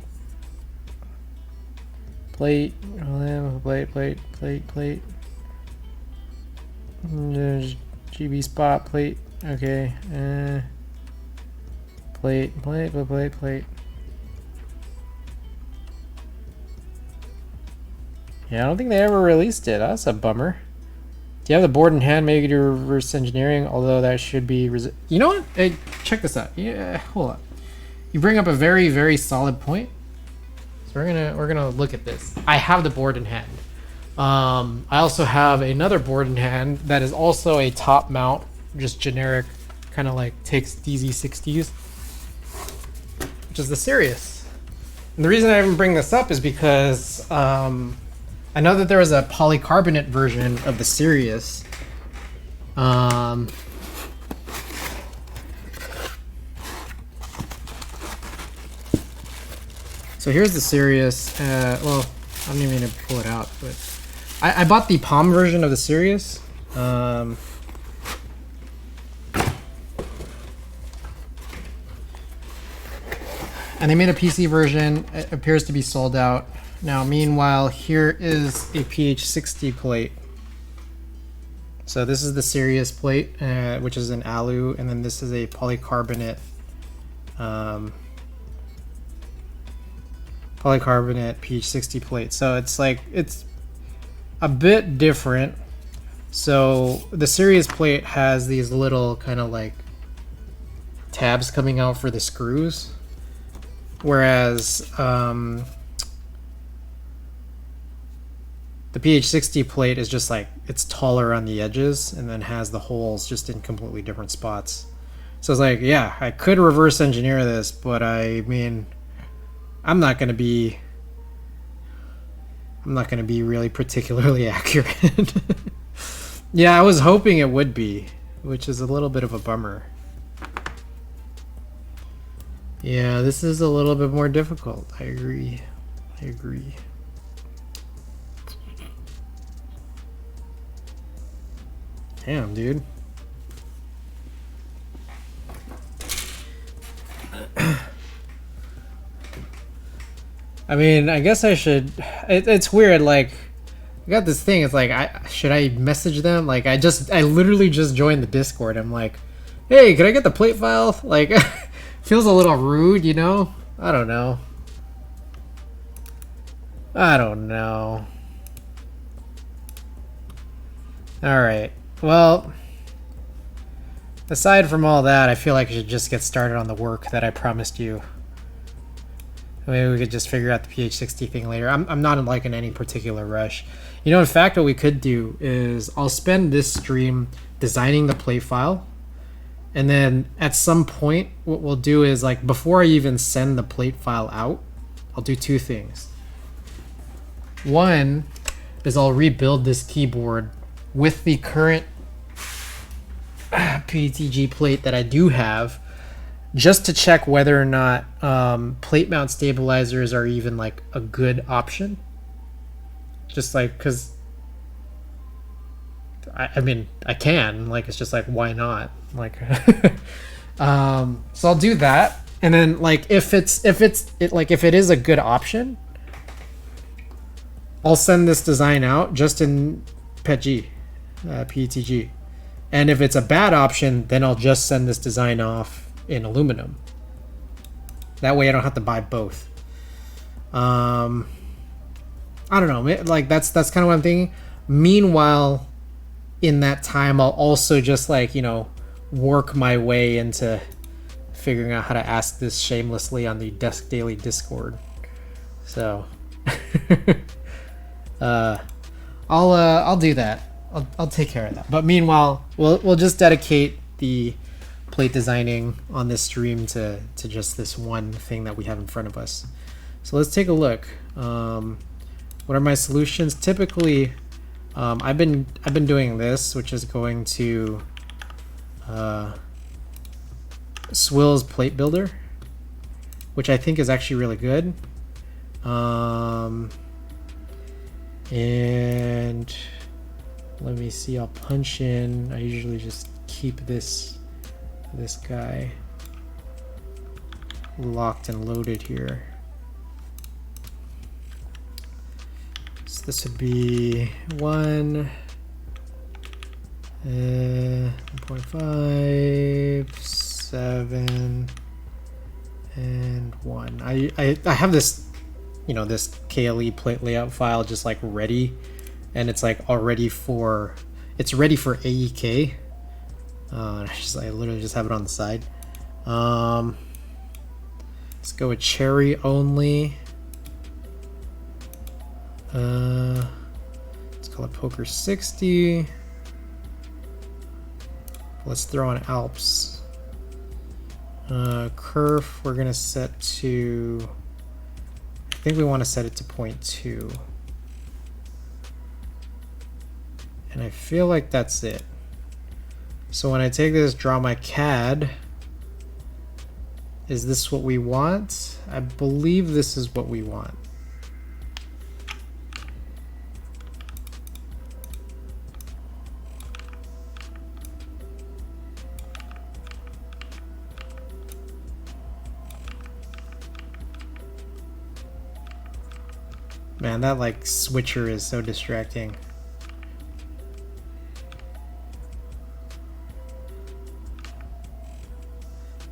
There's GB spot plate. Okay. Plate. Yeah, I don't think they ever released it. That's a bummer. Do you have the board in hand? Maybe do reverse engineering, although that should be... You know what? Hey, check this out. Yeah, hold on. You bring up a very, very solid point. So we're gonna look at this. I have the board in hand. I also have another board in hand that is also a top mount, just generic, kind of like takes DZ60s, which is the Sirius. And the reason I even bring this up is because I know that there was a polycarbonate version of the Sirius. So here's the Sirius. Well, I don't even need to pull it out, but I bought the Palm version of the Sirius. And they made a PC version. It appears to be sold out. Now, meanwhile, here is a PH60 plate. So this is the Sirius plate, which is an alu, and then this is a polycarbonate PH60 plate. So it's like, it's a bit different. So the Sirius plate has these little kind of like tabs coming out for the screws, whereas the PH60 plate is just like, it's taller on the edges and then has the holes just in completely different spots. So it's like, yeah, I could reverse engineer this, but I mean, I'm not going to be really particularly accurate. Yeah, I was hoping it would be, which is a little bit of a bummer. Yeah, this is a little bit more difficult. I agree. Damn, dude. I mean, I guess I should... It's weird, like... I got this thing, it's like, should I message them? Like, I literally just joined the Discord. I'm like, hey, can I get the plate file? Like, feels a little rude, you know? I don't know. Alright. Well, aside from all that, I feel like I should just get started on the work that I promised you. Maybe we could just figure out the PH60 thing later. I'm not in any particular rush. You know, in fact, what we could do is I'll spend this stream designing the plate file, And then at some point, what we'll do is, like, before I even send the plate file out, I'll do two things. One is I'll rebuild this keyboard with the current PETG plate that I do have, just to check whether or not plate mount stabilizers are even like a good option. Just like, because I mean, I can, like, it's just like, why not? Like, so I'll do that, and then, like, if it is a good option, I'll send this design out just in PETG. And if it's a bad option, then I'll just send this design off in aluminum. That way I don't have to buy both. I don't know, like, that's kind of what I'm thinking. Meanwhile, in that time, I'll also just, like, you know, work my way into figuring out how to ask this shamelessly on the Desk Daily Discord. So I'll do that. I'll take care of that. But meanwhile, we'll just dedicate the plate designing on this stream to just this one thing that we have in front of us. So let's take a look. What are my solutions? Typically, I've been doing this, which is going to Swill's Plate Builder, which I think is actually really good. And let me see, I'll punch in. I usually just keep this guy locked and loaded here. So this would be 1.5, 7, and 1. I have this, you know, this KLE plate layout file just like ready, and it's like already for, it's ready for AEK. I literally just have it on the side. Let's go with cherry only. Let's call it Poker 60. Let's throw on Alps. Kerf, we're gonna set to, I think we want to set it to 0.2. And I feel like that's it. So when I take this, draw my CAD, is this what we want? I believe this is what we want. Man, that like switcher is so distracting.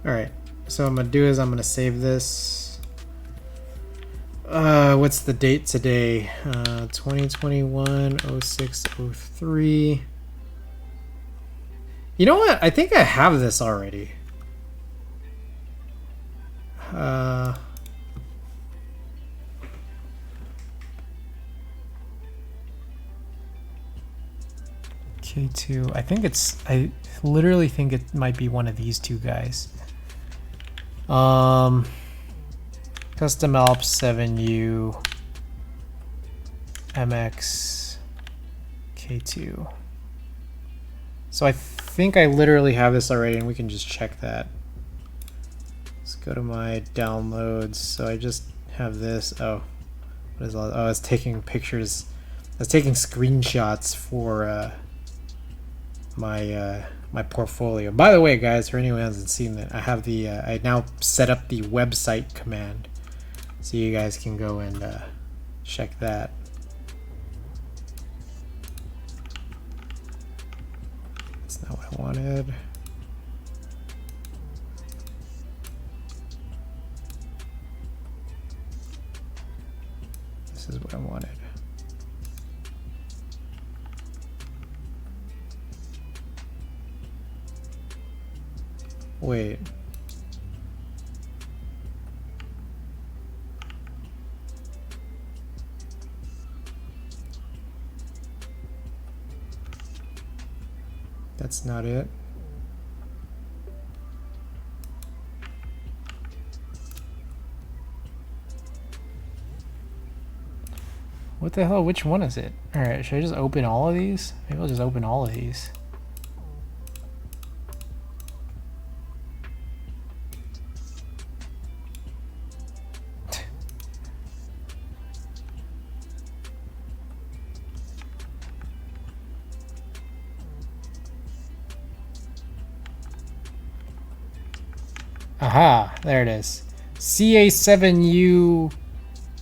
Alright, so what I'm gonna do is I'm gonna save this. What's the date today? 2021-06-03. You know what? I think I have this already. K2. I think it's, I literally think it might be one of these two guys. Custom Alps 7U MX K2. So I think I literally have this already, and we can just check that. Let's go to my downloads. So I just have this. Oh, what is all? Oh, it's taking pictures. I was taking screenshots for my portfolio. By the way, guys, for anyone who hasn't seen that, I have the I now set up the website command, so you guys can go and check that. That's not what I wanted. This is what I wanted. Wait. That's not it. What the hell? Which one is it? Alright, should I just open all of these? Maybe I'll just open all of these. Aha, there it is. CA7U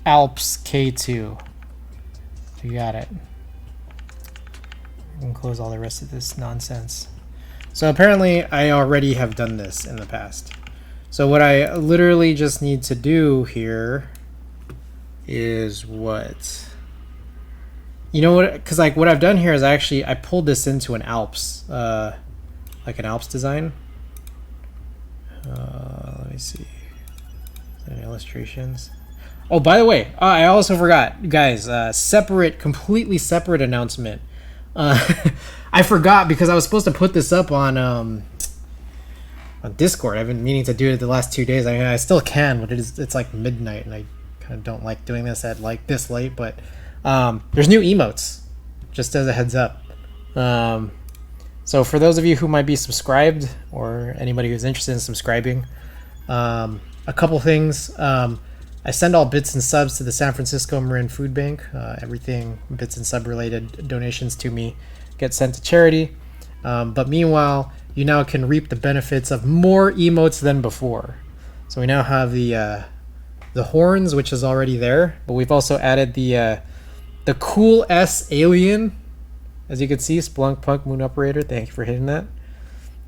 Alps K2. You got it. I can close all the rest of this nonsense. So apparently I already have done this in the past. So what I literally just need to do here is what? You know what? Because like what I've done here is I pulled this into an alps, like an alps design. Let me see. Any illustrations? Oh, by the way, I also forgot, guys. Completely separate announcement. I forgot because I was supposed to put this up on Discord. I've been meaning to do it the last 2 days. I mean, I still can, but it's like midnight, and I kind of don't like doing this at like this late. But there's new emotes, just as a heads up. So for those of you who might be subscribed, or anybody who's interested in subscribing, a couple things. I send all bits and subs to the San Francisco Marin Food Bank. Everything bits and sub related donations to me get sent to charity. But meanwhile, you now can reap the benefits of more emotes than before. So we now have the horns, which is already there, but we've also added the cool S alien. As you can see, Splunk Punk Moon Operator, thank you for hitting that.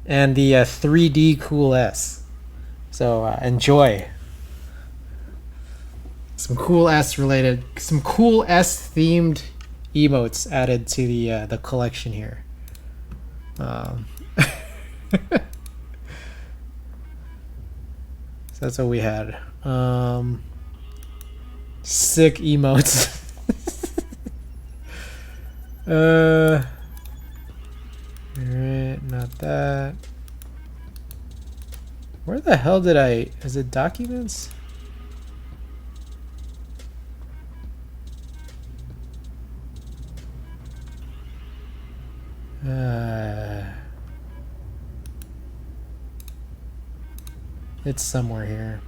And the 3D Cool S. So enjoy. Some cool S themed emotes added to the collection here. So that's what we had. Sick emotes. Alright, not that. Where the hell did is it documents? It's somewhere here.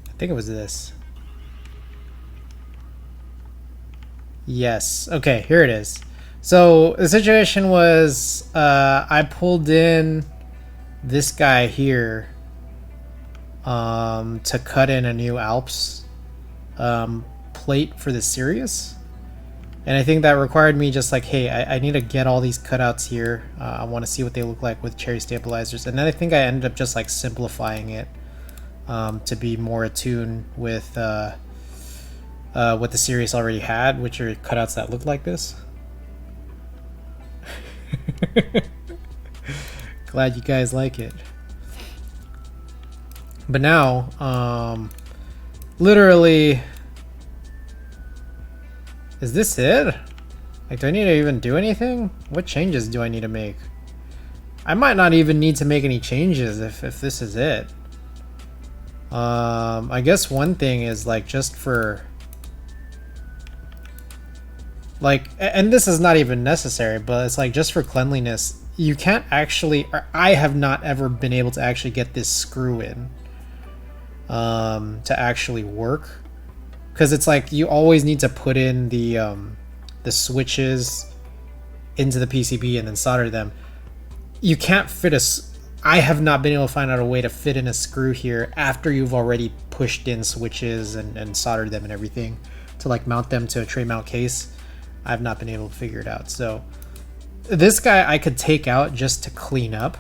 I think it was this. Yes. Okay, here it is. So the situation was I pulled in this guy here to cut in a new Alps plate for the Sirius. And I think that required me just like, hey, I need to get all these cutouts here. I want to see what they look like with cherry stabilizers. And then I think I ended up just like simplifying it to be more attuned with what the Sirius already had, which are cutouts that look like this. Glad you guys like it. But now, literally, is this it? Like, do I need to even do anything? What changes do I need to make? I might not even need to make any changes if this is it. I guess one thing is like just for like, and this is not even necessary, but it's like just for cleanliness, you can't actually, or I have not ever been able to actually get this screw in to actually work, because it's like you always need to put in the switches into the PCB and then solder them. You can't fit I have not been able to find out a way to fit in a screw here after you've already pushed in switches and soldered them and everything to like mount them to a tray mount case. I've not been able to figure it out. So this guy I could take out just to clean up.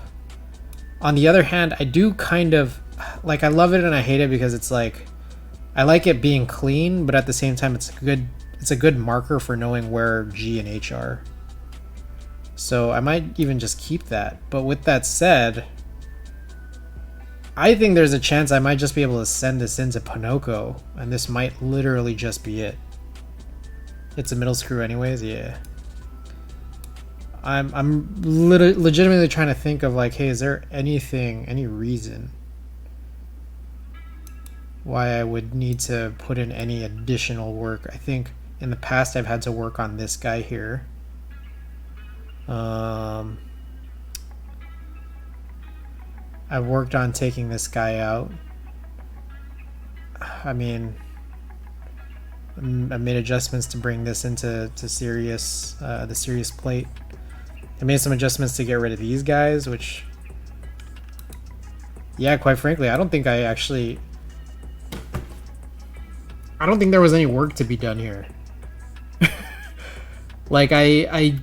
On the other hand, I do kind of like, I love it and I hate it because it's like, I like it being clean, but at the same time, it's a good marker for knowing where G and H are. So I might even just keep that. But with that said, I think there's a chance I might just be able to send this into Pinocchio, and this might literally just be it. It's a middle screw anyways, yeah. I'm legitimately trying to think of like, hey, is there any reason? why I would need to put in any additional work. I think in the past I've had to work on this guy here. I've worked on taking this guy out. I mean, I made adjustments to bring this into the Sirius plate. I made some adjustments to get rid of these guys, which, yeah, quite frankly, I don't think there was any work to be done here. Like, I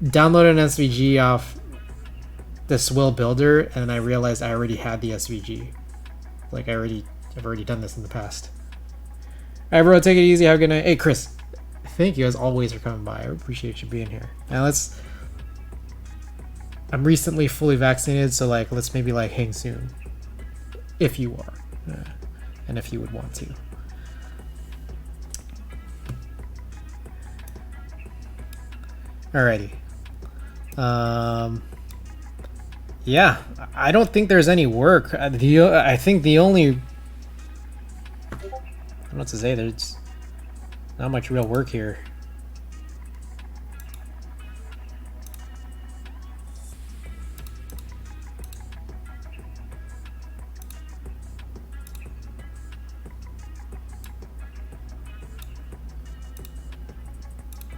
downloaded an SVG off the Swill builder, and I realized I already had the SVG. Like, I've already done this in the past. Alright, bro, take it easy. Have a good night. Hey, Chris, thank you as always for coming by. I appreciate you being here. Now I'm recently fully vaccinated, so like, let's maybe like hang soon, if you are, and if you would want to. Alrighty. Yeah, I don't think there's any work. I think the only, I don't know what to say. There's not much real work here.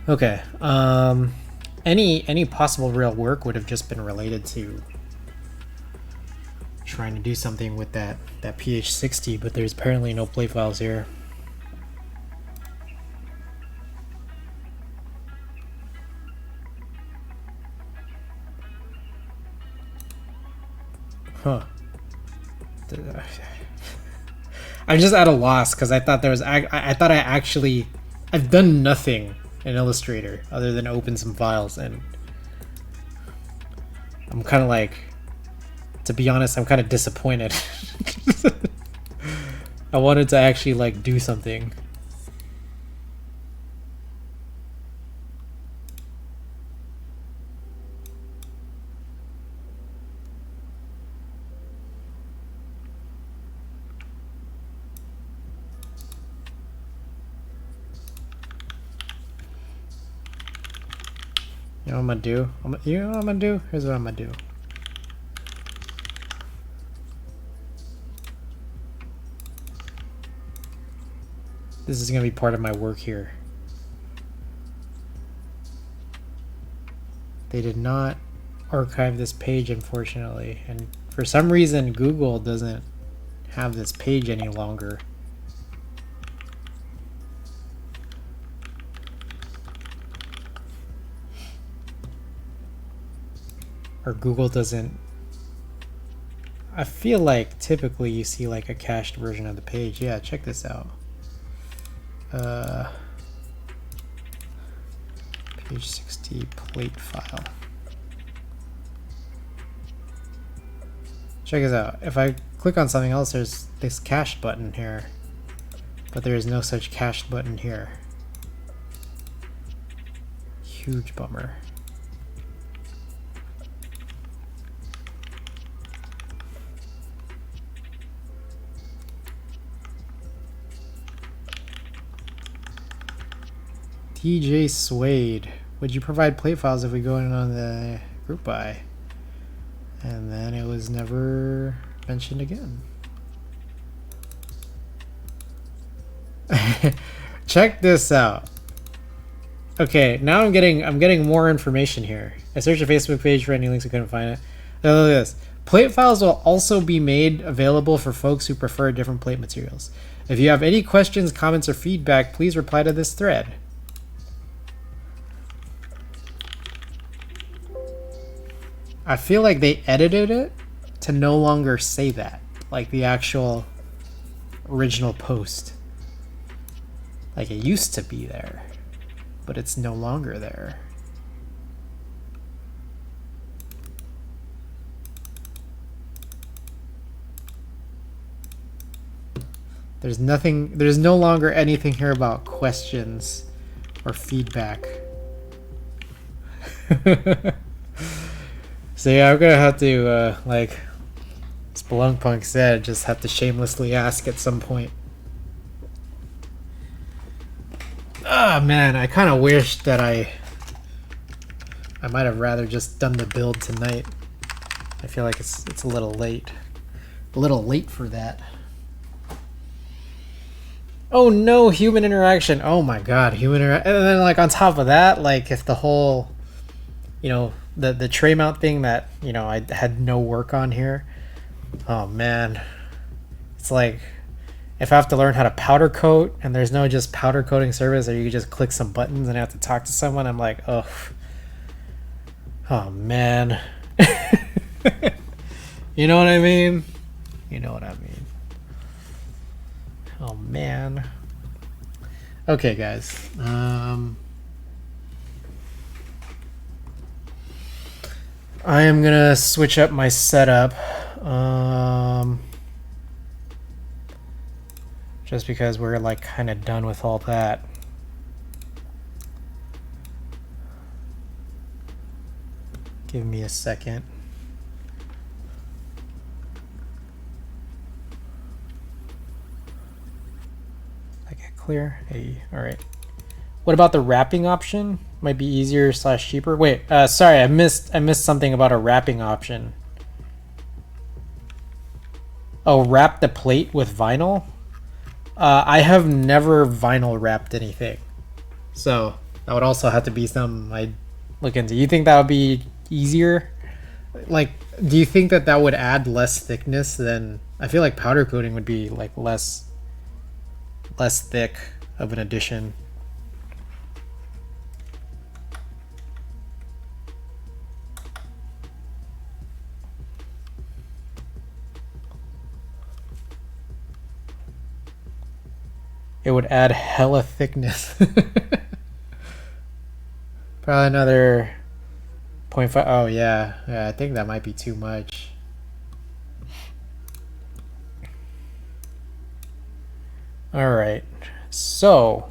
Okay. Any possible real work would have just been related to trying to do something with that PH60, but there's apparently no play files here. Huh. I'm just at a loss because I thought I've done nothing in Illustrator other than open some files, and I'm kind of like, to be honest, I'm kind of disappointed. I wanted to actually like do something. You know what I'm gonna do? You know what I'm gonna do? Here's what I'm gonna do. This is gonna be part of my work here. They did not archive this page, unfortunately, and for some reason Google doesn't have this page any longer. Or Google doesn't. I feel like typically you see like a cached version of the page. Yeah, check this out. Page 60 plate file. Check this out. If I click on something else, there's this cached button here, but there is no such cached button here. Huge bummer. DJ Suede, would you provide plate files if we go in on the group buy? And then it was never mentioned again. Check this out. Okay, now I'm getting more information here. I searched the Facebook page for any links, I couldn't find it. Now look at this. Plate files will also be made available for folks who prefer different plate materials. If you have any questions, comments, or feedback, please reply to this thread. I feel like they edited it to no longer say that, like the actual original post. Like it used to be there, but it's no longer there. There's no longer anything here about questions or feedback. So yeah, I'm gonna have to like, it's Spelunkpunk said, just have to shamelessly ask at some point. Oh man, I kind of wish that I might have rather just done the build tonight. I feel like it's a little late. A little late for that. Oh no, human interaction. Oh my god, human interaction. And then like on top of that, like if the whole, you know, the tray mount thing that, you know, I had no work on here. Oh man. It's like if I have to learn how to powder coat and there's no just powder coating service or you can just click some buttons and I have to talk to someone, I'm like, oh man. You know what I mean? You know what I mean. Oh man. Okay guys. I am gonna switch up my setup. Just because we're like kind of done with all that. Give me a second. I get clear. Hey, all right. What about the wrapping option? Might be easier / cheaper. Wait, sorry, I missed something about a wrapping option. Oh, wrap the plate with vinyl? I have never vinyl wrapped anything. So that would also have to be something I'd look into. You think that would be easier? Like, do you think that would add less thickness than... I feel like powder coating would be like less thick of an addition. It would add hella thickness. Probably another 0.5. Oh yeah, I think that might be too much. All right, so